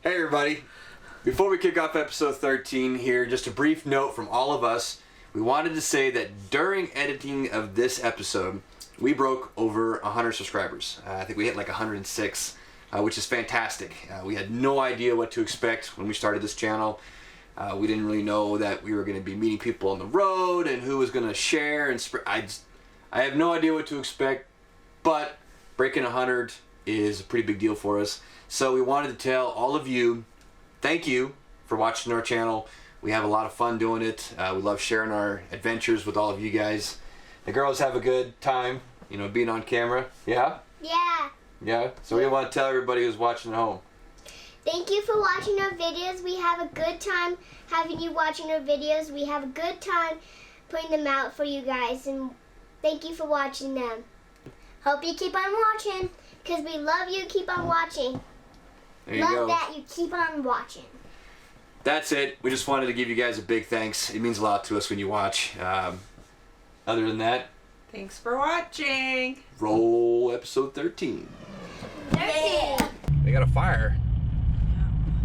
Hey everybody, before we kick off episode 13 here, just a brief note from all of us. We wanted to say that during editing of this episode, we broke over 100 subscribers. I think we hit like 106, which is fantastic. We had no idea what to expect when we started this channel. We didn't really know that we were going to be meeting people on the road and who was going to share and I have no idea what to expect, but breaking 100 is a pretty big deal for us. So we wanted to tell all of you, thank you for watching our channel. We have a lot of fun doing it. We love sharing our adventures with all of you guys. The girls have a good time, you know, being on camera. Yeah? Yeah. Yeah? So we want to tell everybody who's watching at home. Thank you for watching our videos. We have a good time having you watching our videos. We have a good time putting them out for you guys. And thank you for watching them. Hope you keep on watching, because we love you. Keep on watching. There you love go. that you keep on watching. That's it. We just wanted to give you guys a big thanks. It means a lot to us when you watch. Other than that, thanks for watching. Roll episode 13. 13. They got a fire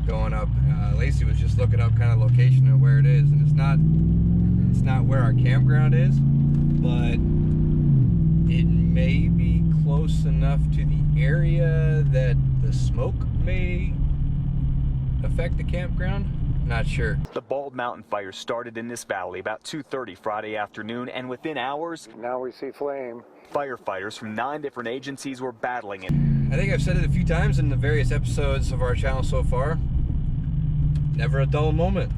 going up. Lacey was just looking up kind of location of where it is, and it's not where our campground is, but it may be close enough to the area that the smoke may affect the campground. Not sure. The Bald Mountain fire started in this valley about 2:30 Friday afternoon, and within hours, now we see flame. Firefighters from 9 different agencies were battling it. I think I've said it a few times in the various episodes of our channel so far. Never a dull moment.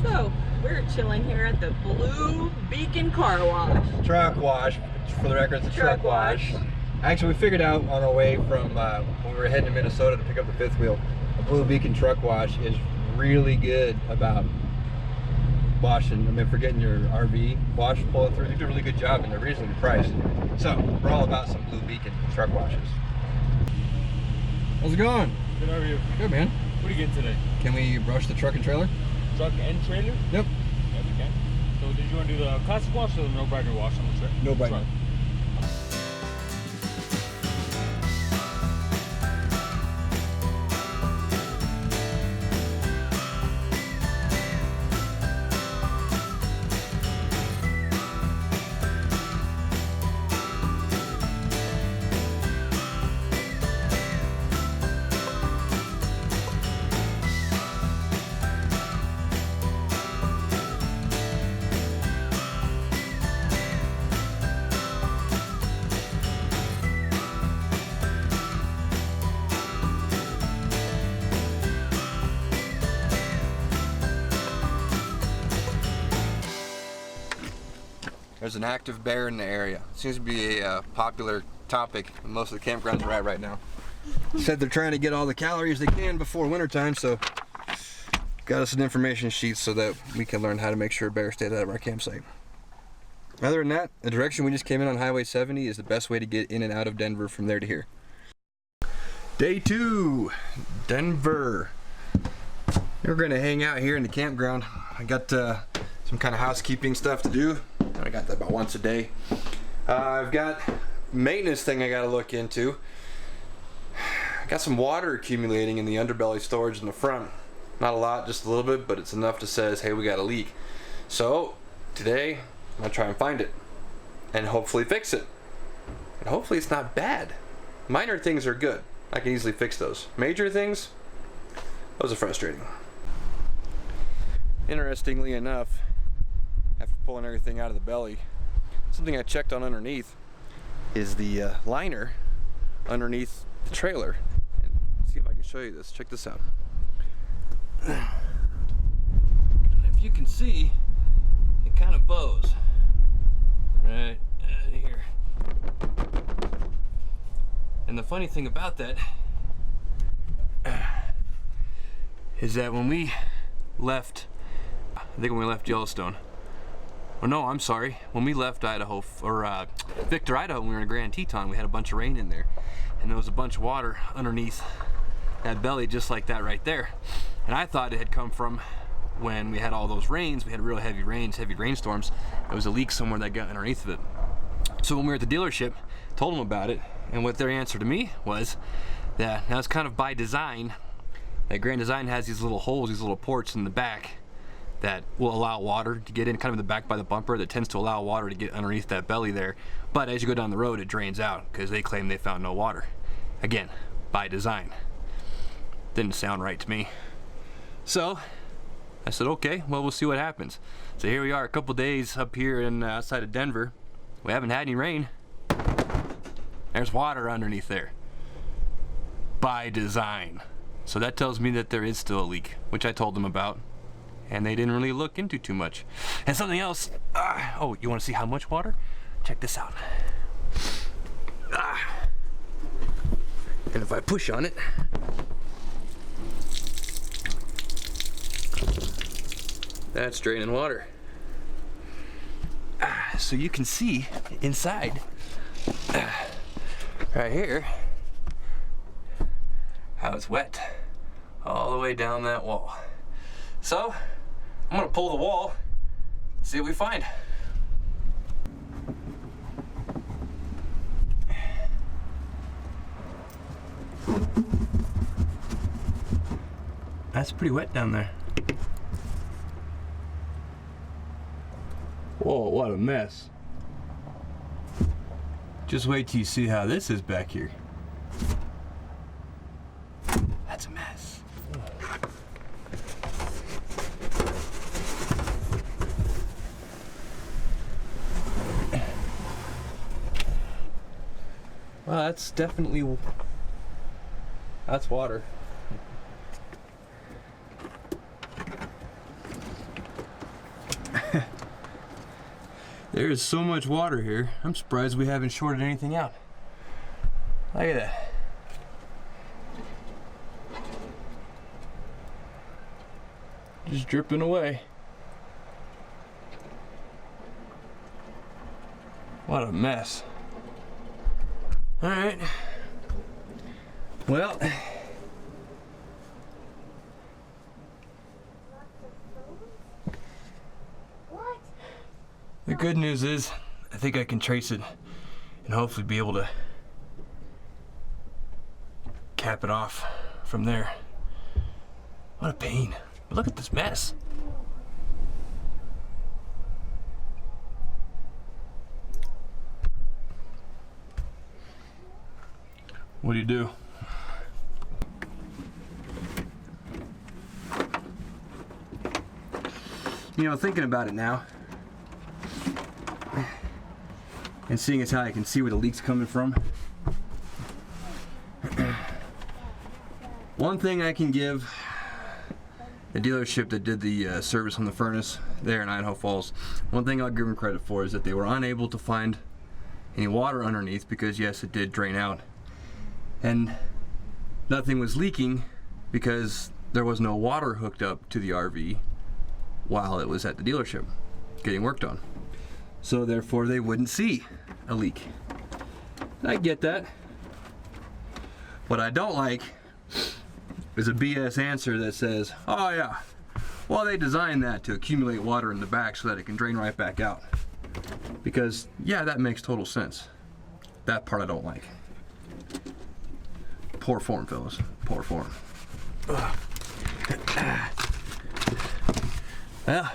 So, we're chilling here at the Blue Beacon Car Wash. Truck wash, for the record, it's a truck wash. Actually, we figured out on our way from when we were heading to Minnesota to pick up the fifth wheel, a Blue Beacon truck wash is really good about washing. I mean, for getting your RV wash pulling through, they do a really good job and they're reasonably priced. So, we're all about some Blue Beacon truck washes. How's it going? Good, how are you? Good, man. What are you getting today? Can we brush the truck and trailer? Truck and trailer? Yep. Yeah, we can. So did you want to do the classic wash or the no-brainer wash on the truck? No brainer. There's an active bear in the area. Seems to be a popular topic in most of the campgrounds we're at right now. Said they're trying to get all the calories they can before wintertime, so got us an information sheet so that we can learn how to make sure bears stay out of our campsite. Other than that, the direction we just came in on Highway 70 is the best way to get in and out of Denver from there to here. Day 2, Denver. We're gonna hang out here in the campground. I got some kind of housekeeping stuff to do. I got that about once a day. I've got maintenance thing I gotta look into. I got some water accumulating in the underbelly storage in the front. Not a lot, just a little bit, but it's enough to says, hey, we got a leak. So today I'm gonna try and find it and hopefully fix it. And hopefully it's not bad. Minor things are good. I can easily fix those. Major things, those are frustrating. Interestingly enough, after pulling everything out of the belly, something I checked on underneath is the liner underneath the trailer. And see if I can show you this. Check this out. And if you can see, it kind of bows right here. And the funny thing about that is that when we left, I think when we left Yellowstone, Oh no, I'm sorry. When we left Idaho, or Victor, Idaho, when we were in Grand Teton, we had a bunch of rain in there. And there was a bunch of water underneath that belly just like that right there. And I thought it had come from when we had all those rains. We had real heavy rains, heavy rainstorms. There was a leak somewhere that got underneath of it. So when we were at the dealership, told them about it, and what their answer to me was that now it's kind of by design. That Grand Design has these little holes, these little ports in the back that will allow water to get in, kind of in the back by the bumper, that tends to allow water to get underneath that belly there. But as you go down the road, it drains out because they claim they found no water. Again, by design. Didn't sound right to me. So I said, okay, well, we'll see what happens. So here we are, a couple days up here in outside of Denver. We haven't had any rain. There's water underneath there. By design. So that tells me that there is still a leak, which I told them about. And they didn't really look into too much. And something else. Oh, you want to see how much water? Check this out. And if I push on it, that's draining water. So you can see inside, right here, how it's wet all the way down that wall. So I'm gonna pull the wall, see what we find. That's pretty wet down there. Whoa, what a mess. Just wait till you see how this is back here. That's a mess. Well, that's definitely, that's water. There is so much water here. I'm surprised we haven't shorted anything out. Look at that. Just dripping away. What a mess. All right. Well, the good news is I think I can trace it and hopefully be able to cap it off from there. What a pain. But look at this mess. What do you do? You know, thinking about it now, and seeing as how I can see where the leak's coming from, one thing I can give the dealership that did the service on the furnace there in Idaho Falls, one thing I'll give them credit for is that they were unable to find any water underneath because yes, it did drain out. And nothing was leaking because there was no water hooked up to the RV while it was at the dealership getting worked on. So therefore they wouldn't see a leak. I get that. What I don't like is a BS answer that says, oh yeah, well they designed that to accumulate water in the back so that it can drain right back out. Because yeah, that makes total sense. That part I don't like. Poor form, fellas. Poor form. Well,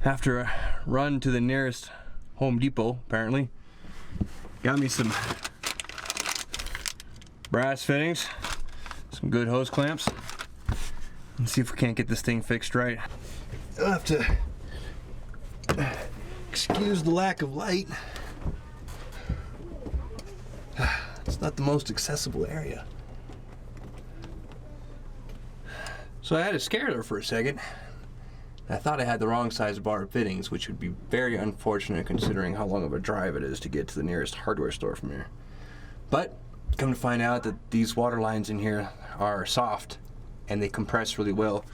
after a run to the nearest Home Depot, apparently, got me some brass fittings, some good hose clamps, and see if we can't get this thing fixed right. I'll have to excuse the lack of light. It's not the most accessible area. So I had a scare there for a second. I thought I had the wrong size bar fittings, which would be very unfortunate considering how long of a drive it is to get to the nearest hardware store from here. But come to find out that these water lines in here are soft and they compress really well.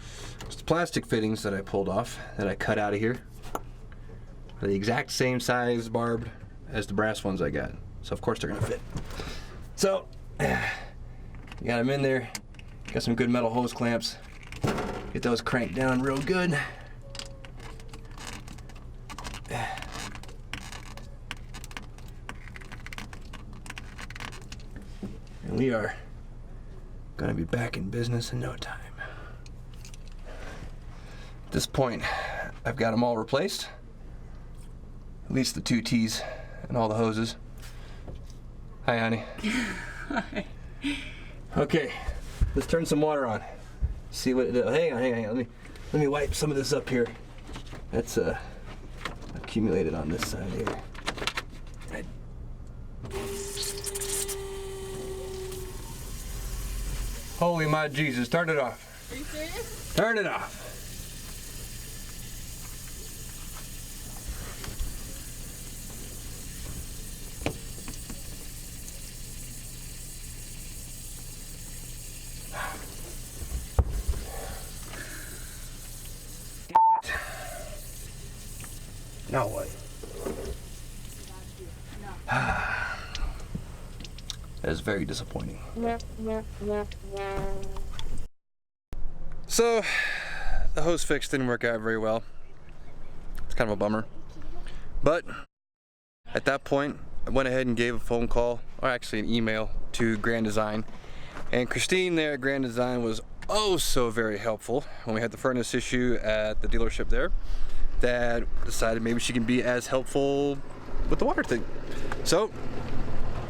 It's the plastic fittings that I pulled off, that I cut out of here. They're the exact same size barbed as the brass ones I got. So of course they're gonna fit. So, you got them in there. Got some good metal hose clamps. Get those cranked down real good. And we are gonna be back in business in no time. At this point, I've got them all replaced. At least the 2 T's and all the hoses. Hi, honey. Hi. Okay, let's turn some water on. See what it does. Hang on. Let me wipe some of this up here. That's accumulated on this side here. Right. Holy my Jesus, turn it off. Are you serious? Turn it off. Now what? That is very disappointing. So, the hose fix didn't work out very well. It's kind of a bummer. But, at that point, I went ahead and gave a phone call, or actually an email, to Grand Design. And Christine there at Grand Design was oh so very helpful when we had the furnace issue at the dealership there. That decided maybe she can be as helpful with the water thing. So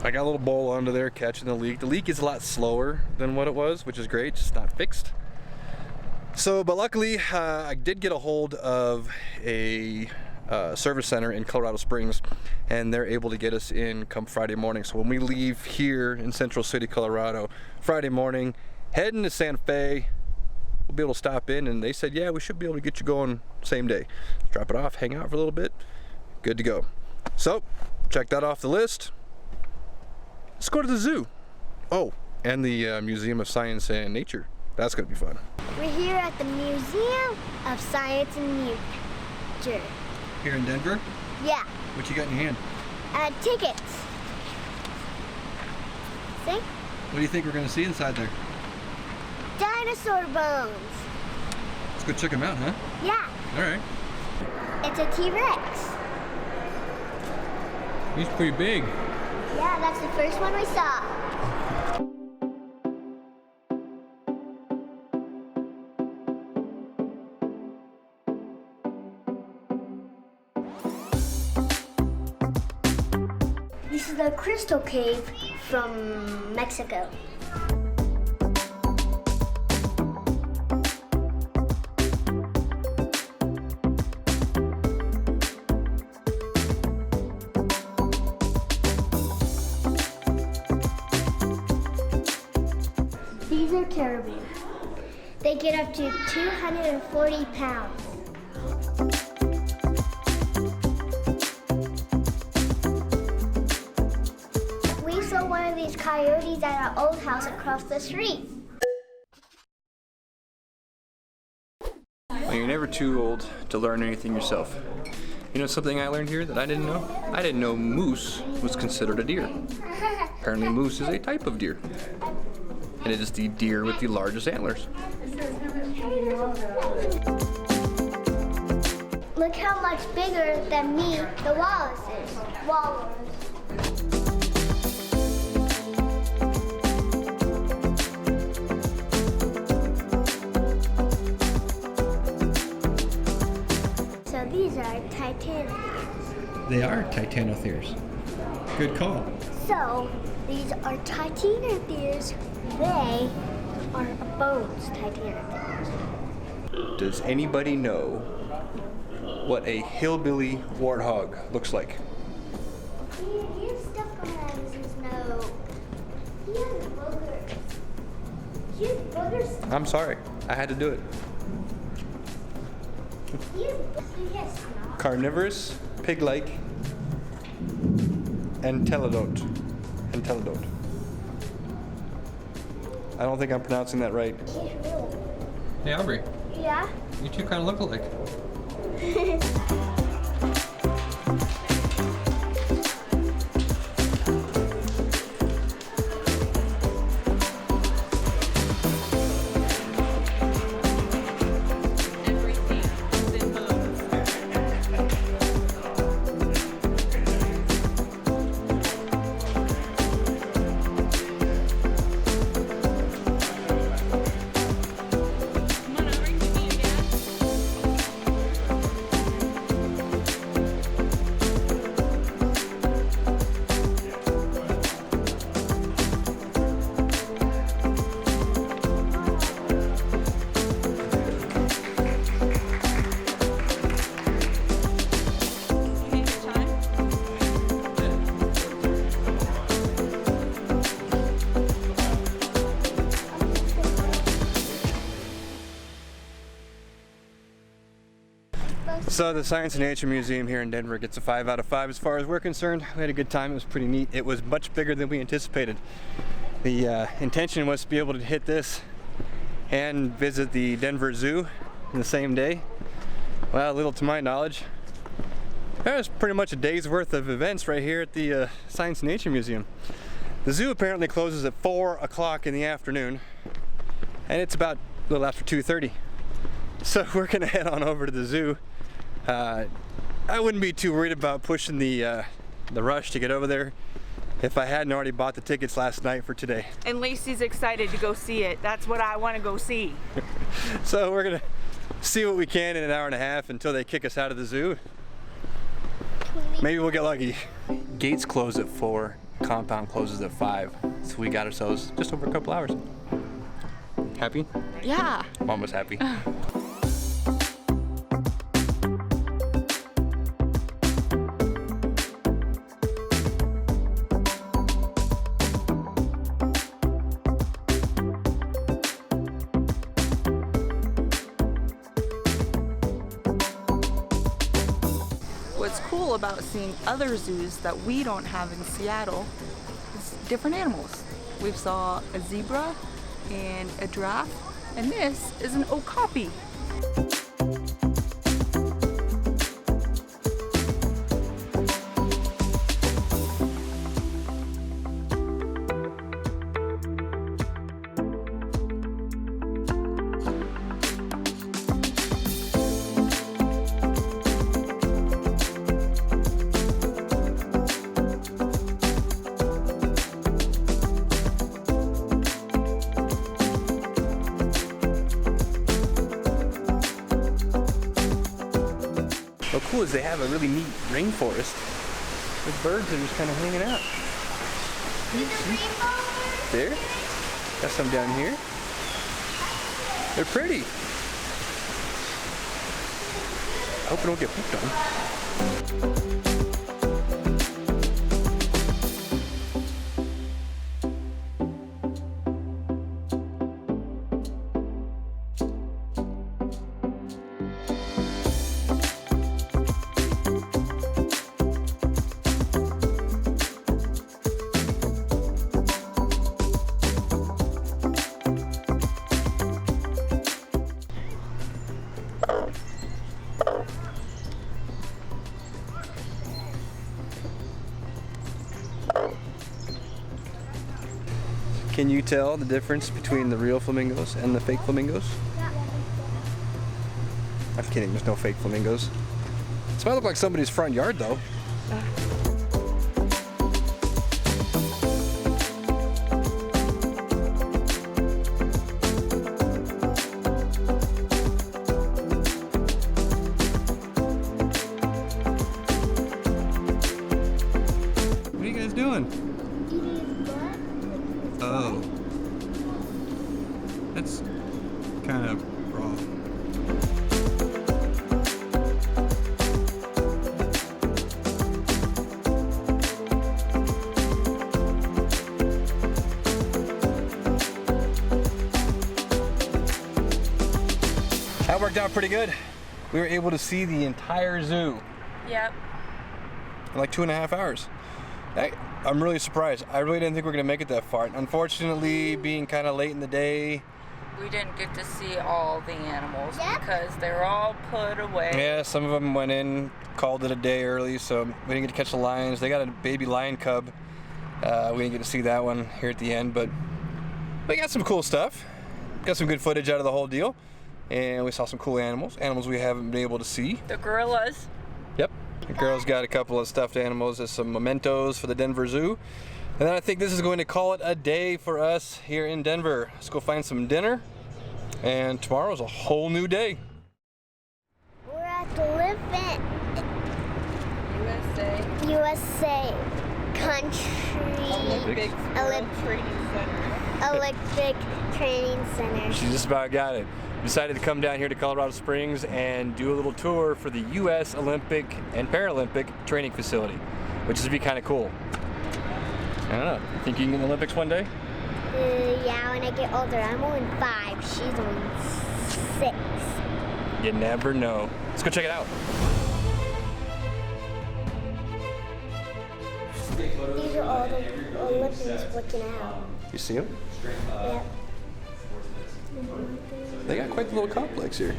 I got a little bowl under there catching the leak. The leak is a lot slower than what it was, which is great, just not fixed. So, but luckily I did get a hold of a service center in Colorado Springs, and they're able to get us in come Friday morning. So when we leave here in Central City, Colorado, Friday morning, heading to Santa Fe, we'll be able to stop in, and they said, yeah, we should be able to get you going same day. Drop it off, hang out for a little bit, good to go. So, check that off the list. Let's go to the zoo. Oh, and the Museum of Science and Nature. That's gonna be fun. We're here at the Museum of Science and Nature. Here in Denver? Yeah, What you got in your hand? tickets. See? What do you think we're gonna see inside there? Dinosaur bones. Let's go check them out, huh? Yeah, All right. it's a T-Rex. He's pretty big. Yeah, that's the first one we saw. This is the Crystal Cave from Mexico. These are caribou. They get up to 240 pounds. We saw one of these coyotes at our old house across the street. Well, you're never too old to learn anything yourself. You know something I learned here that I didn't know? I didn't know moose was considered a deer. Apparently moose is a type of deer. And it is the deer with the largest antlers. Look how much bigger than me the walrus is. Walrus. So these are titanotheres. They are titanotheres. Good call. So these are titanotheres. They are bones titanotheres. Does anybody know what a hillbilly warthog looks like? He has stuff going on his nose. He has boogers. He has boogers. I'm sorry, I had to do it. He has snot. Carnivorous, pig-like, entelodont. Entelodont. I don't think I'm pronouncing that right. He's real. Hey Aubrey, Yeah? you two kind of look alike. So the Science and Nature Museum here in Denver gets a 5 out of 5 as far as we're concerned. We had a good time. It was pretty neat. It was much bigger than we anticipated. The intention was to be able to hit this and visit the Denver Zoo in the same day. Well, little to my knowledge, that was pretty much a day's worth of events right here at the Science and Nature Museum. The zoo apparently closes at 4 o'clock in the afternoon, and it's about a little after 2:30. So we're gonna head on over to the zoo. I wouldn't be too worried about pushing the rush to get over there if I hadn't already bought the tickets last night for today. And Lacey's excited to go see it. That's what I want to go see. So we're gonna see what we can in an hour and a half until they kick us out of the zoo. Maybe we'll get lucky. Gates close at 4, compound closes at 5. So we got ourselves just over a couple hours. Happy? Yeah. Mom was happy. What's cool about seeing other zoos that we don't have in Seattle is different animals. We saw a zebra and a giraffe, and this is an okapi. What's cool is they have a really neat rainforest with birds that are just kind of hanging out. There, got some down here. They're pretty. I hope I don't get pooped on. Can you tell the difference between the real flamingos and the fake flamingos? I'm kidding, there's no fake flamingos. This might look like somebody's front yard though. What are you guys doing? Oh, that's kind of raw. That worked out pretty good. We were able to see the entire zoo Yep. in like 2.5 hours. I'm really surprised. I really didn't think we were gonna make it that far. Unfortunately, being kind of late in the day. We didn't get to see all the animals Yep. because they were all put away. Yeah, some of them went in, called it a day early, so we didn't get to catch the lions. They got a baby lion cub. We didn't get to see that one here at the end, but we got some cool stuff. Got some good footage out of the whole deal, and we saw some cool animals we haven't been able to see. The gorillas. Yep. The girls got a couple of stuffed animals as some mementos for the Denver Zoo. And then I think this is going to call it a day for us here in Denver. Let's go find some dinner. And tomorrow's a whole new day. We're at the USA Country Olympic Training Center. She just about got it. Decided to come down here to Colorado Springs and do a little tour for the U.S. Olympic and Paralympic training facility, which is be kind of cool. I don't know. Think you can get in the Olympics one day? Yeah, when I get older. I'm only 5. She's only 6. You never know. Let's go check it out. These are all the Olympians working out. You see them? Yep. They got quite the little complex here.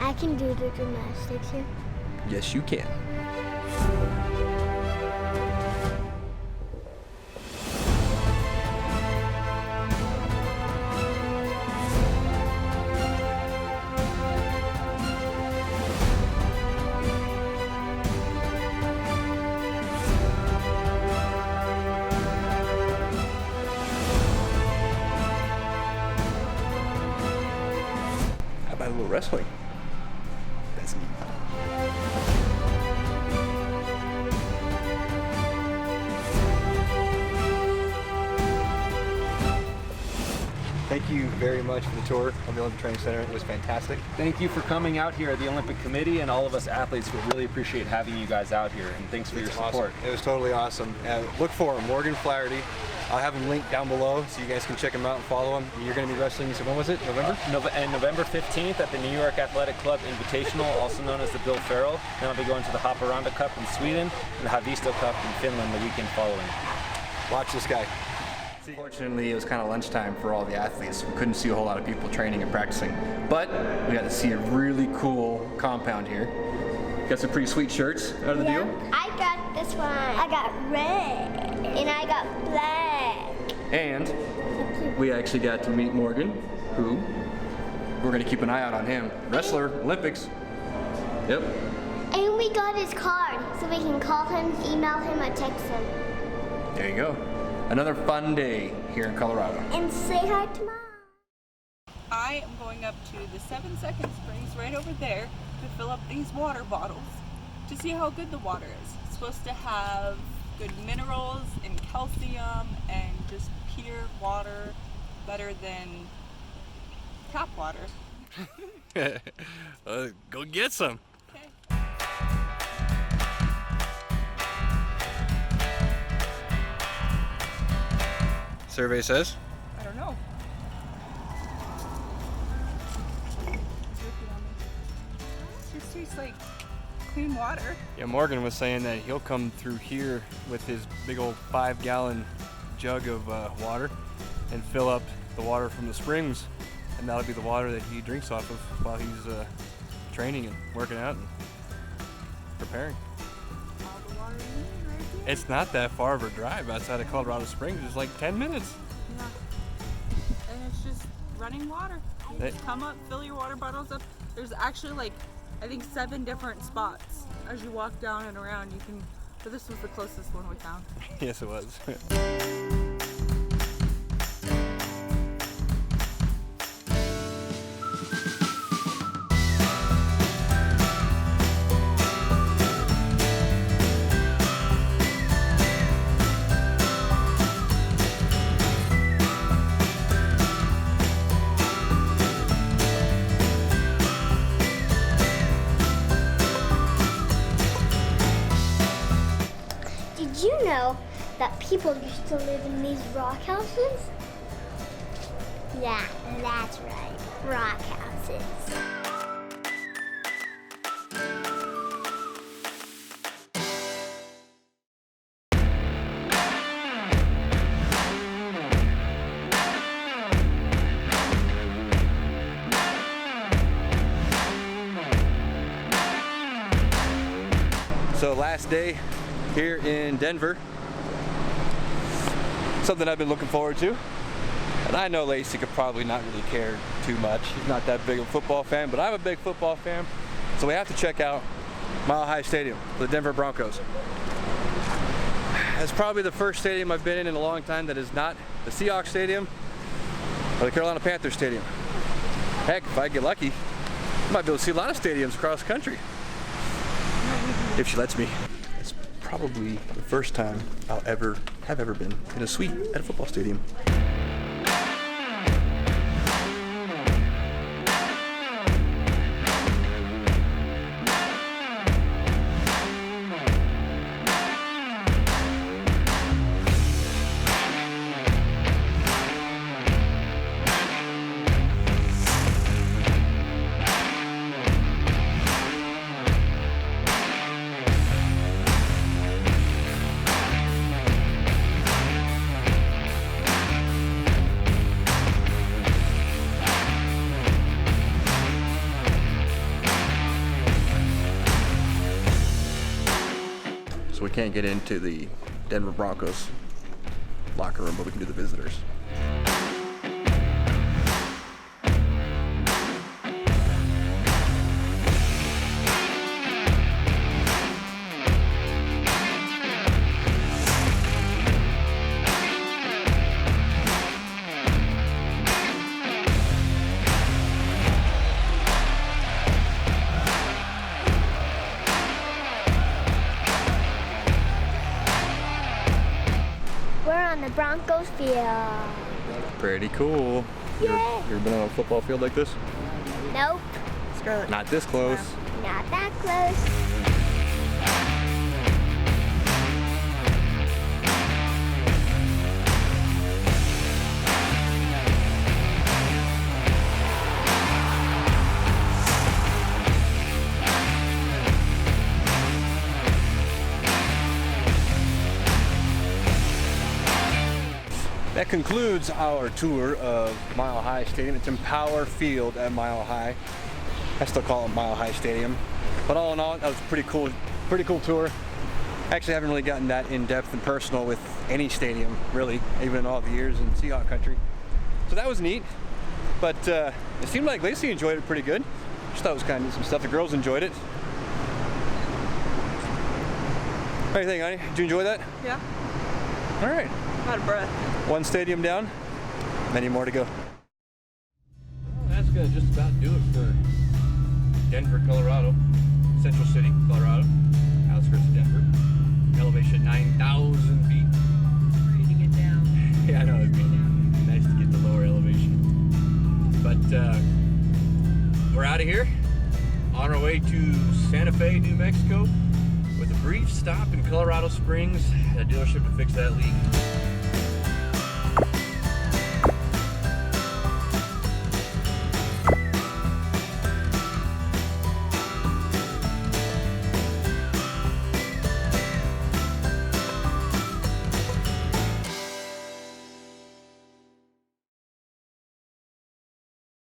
I can do the gymnastics here. Yes, you can. How about a little wrestling? That's neat. Thank you very much for the tour of the Olympic Training Center. It was fantastic. Thank you for coming out here at the Olympic Committee, and all of us athletes will really appreciate having you guys out here, and thanks for your support. Awesome. It was totally awesome. Look for him, Morgan Flaharty. I'll have him linked down below so you guys can check him out and follow him. You're going to be wrestling, so when was it? November? And November 15th at the New York Athletic Club Invitational, also known as the Bill Farrell. Then I'll be going to the Haparanda Cup in Sweden and the Haavisto Cup in Finland the weekend following. Watch this guy. Fortunately, it was kind of lunchtime for all the athletes. We couldn't see a whole lot of people training and practicing, but we got to see a really cool compound here. Got some pretty sweet shirts out of the deal. I got this one. I got red. And I got black. And we actually got to meet Morgan, who we're going to keep an eye out on him. Wrestler, Olympics. Yep. And we got his card, so we can call him, email him, or text him. There you go. Another fun day here in Colorado. And say hi to Mom. I am going up to the 7 Second Springs right over there to fill up these water bottles to see how good the water is. It's supposed to have good minerals and calcium and just pure water, better than tap water. Go get some. Okay. Survey says? I don't know. It just tastes like clean water. Yeah, Morgan was saying that he'll come through here with his big old 5-gallon jug of water and fill up the water from the springs, and that'll be the water that he drinks off of while he's training and working out and preparing. All the water you need right here. It's not that far of a drive outside of Colorado Springs. It's like 10 minutes. Yeah. And it's just running water. You just come up, fill your water bottles up. There's actually like, I think 7 different spots. As you walk down and around, you can, so this was the closest one we found. Yes, it was. Did you know that people used to live in these rock houses? Yeah, that's right. Rock houses. So last day here in Denver. Something I've been looking forward to. And I know Lacey could probably not really care too much. She's not that big of a football fan, but I'm a big football fan. So we have to check out Mile High Stadium for the Denver Broncos. It's probably the first stadium I've been in a long time that is not the Seahawks Stadium or the Carolina Panthers Stadium. Heck, if I get lucky, I might be able to see a lot of stadiums across the country. If she lets me. It's probably the first time I'll ever been in a suite at a football stadium. can't get into the Denver Broncos locker room, but we can do the visitors. We're on the Broncos field. Pretty cool. You ever been on a football field like this? Nope, Not this close. not that close. That concludes our tour of Mile High Stadium. It's Empower Field at Mile High. I still call it Mile High Stadium. But all in all, that was a pretty cool tour. Actually, I haven't really gotten that in-depth and personal with any stadium, really, even in all the years in Seahawk country. So that was neat. But it seemed like Lacey enjoyed it pretty good. Just thought it was kind of some stuff. The girls enjoyed it. What do you think, honey? Did you enjoy that? Yeah. All right. Out of breath. One stadium down, many more to go. That's gonna just about do it for Denver, Colorado. Central City, Colorado. Outskirts of Denver. Elevation 9,000 feet. Breathing it down. Yeah, I know, it'd be nice to get the lower elevation. But we're out of here. On our way to Santa Fe, New Mexico, with a brief stop in Colorado Springs, a dealership to fix that leak.